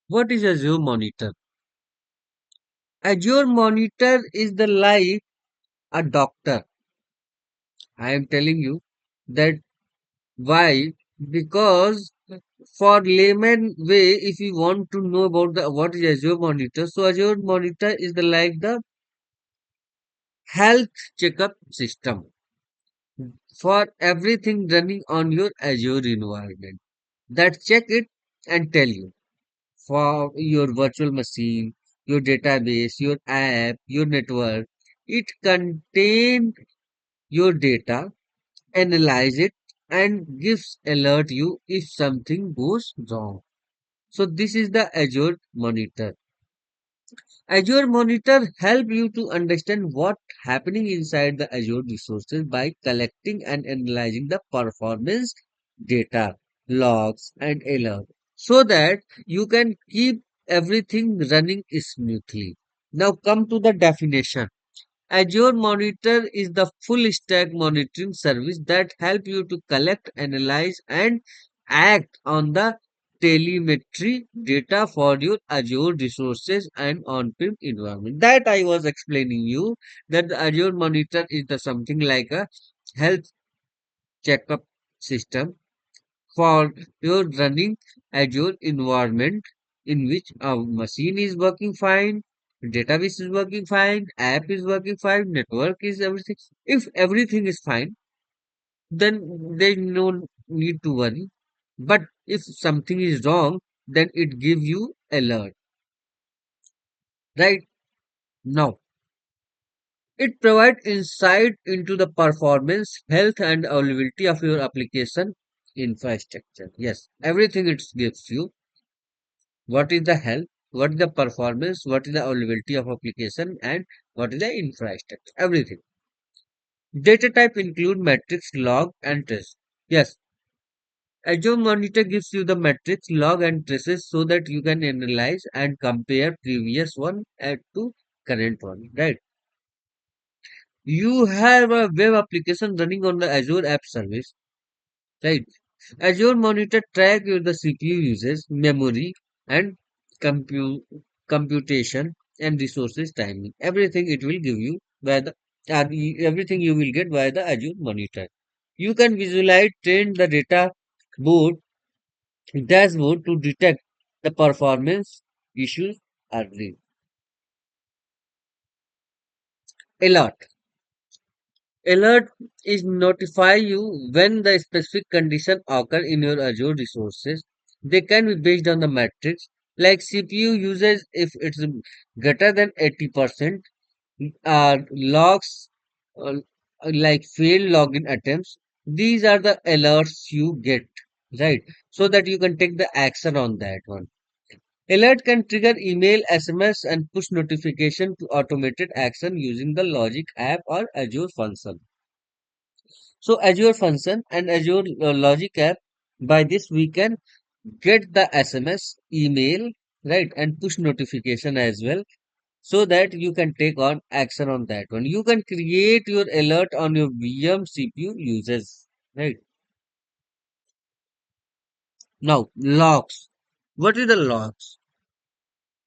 What is Azure Monitor? Azure Monitor is the like a doctor. I am telling you that why? Because for layman way, if you want to know about the what is Azure Monitor, so Azure Monitor is the like the health checkup system for everything running on your Azure environment. That check it and tell you for your virtual machine, your database, your app, your network. It contain your data, analyze it, and gives alert you if something goes wrong. So this is the Azure Monitor. Azure Monitor help you to understand what happening inside the Azure resources by collecting and analyzing the performance data, logs, and alert, so that you can keep everything running smoothly. Now come to the definition. Azure Monitor is the full stack monitoring service that help you to collect, analyze, and act on the telemetry data for your Azure resources and on-prem environment. That I was explaining you that the Azure Monitor is the something like a health checkup system for your running Azure environment in which a machine is working fine, database is working fine, app is working fine, network is everything. If everything is fine, then there is no need to worry. But if something is wrong, then it gives you alert. Right now, it provides insight into the performance, health, and availability of your application infrastructure. Yes, everything it gives you. What is the health, what is the performance, what is the availability of application, and what is the infrastructure, everything. Data type include metrics, log, and trace. Yes, Azure Monitor gives you the metrics, log, and traces so that you can analyze and compare previous one and to current one, right? You have a web application running on the Azure App Service, right? Azure Monitor track your the CPU uses, memory, and compute computation and resources timing. Everything it will give you by the everything you will get via the Azure Monitor. You can visualize, train the data board dashboard to detect the performance issues early. Alert. Alert is notify you when the specific condition occur in your Azure resources. They can be based on the metrics like CPU usage if it's greater than 80%, logs uh, like failed login attempts. These are the alerts you get, right? So that you can take the action on that one. Alert can trigger email, SMS, and push notification to automated action using the Logic app or Azure function. So Azure function and Azure Logic app, by this we can get the SMS, email, right, and push notification as well, so that you can take on action on that one. You can create your alert on your VM CPU users, right? Now logs. What is the logs?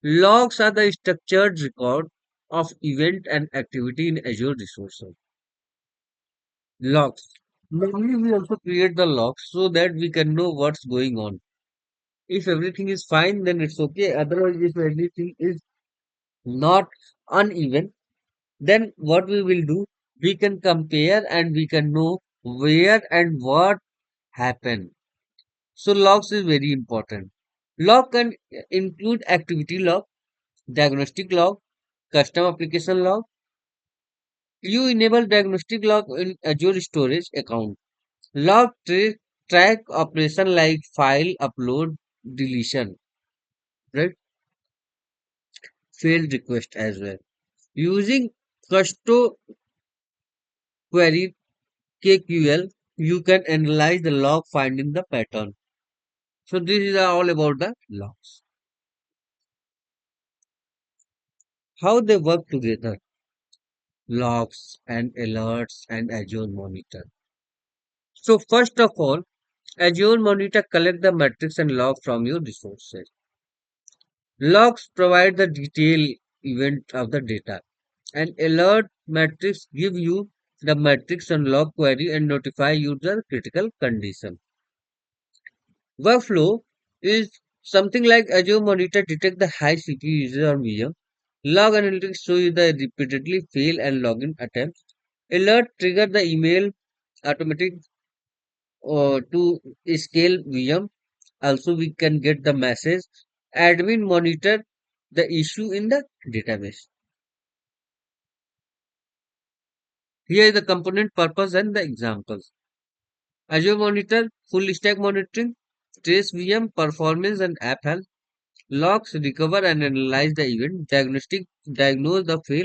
Logs are the structured record of event and activity in Azure resources. Logs. Normally we also create the logs so that we can know what's going on. If everything is fine, then it's okay. Otherwise, if anything is not uneven, then what we will do, we can compare and we can know where and what happened. So logs is very important. Log can include activity log, diagnostic log, custom application log. You enable diagnostic log in Azure storage account. Log track operation like file upload, deletion, right? Failed request as well. Using Custo query KQL, you can analyze the log finding the pattern. So this is all about the logs. How they work together. Logs and alerts and Azure Monitor. So first of all, Azure Monitor collect the metrics and log from your resources. Logs provide the detailed event of the data, and alert metrics give you the metrics on log query and notify you the critical condition. Workflow is something like Azure Monitor detect the high CPU usage on VM. Log analytics show you the repeatedly fail and login attempts. Alert trigger the email automatic to scale VM. Also, we can get the message. Admin monitor the issue in the database. Here is the component purpose and the examples. Azure Monitor, full stack monitoring, trace VM performance and app health, logs, recover and analyze the event, diagnostic, diagnose the fail,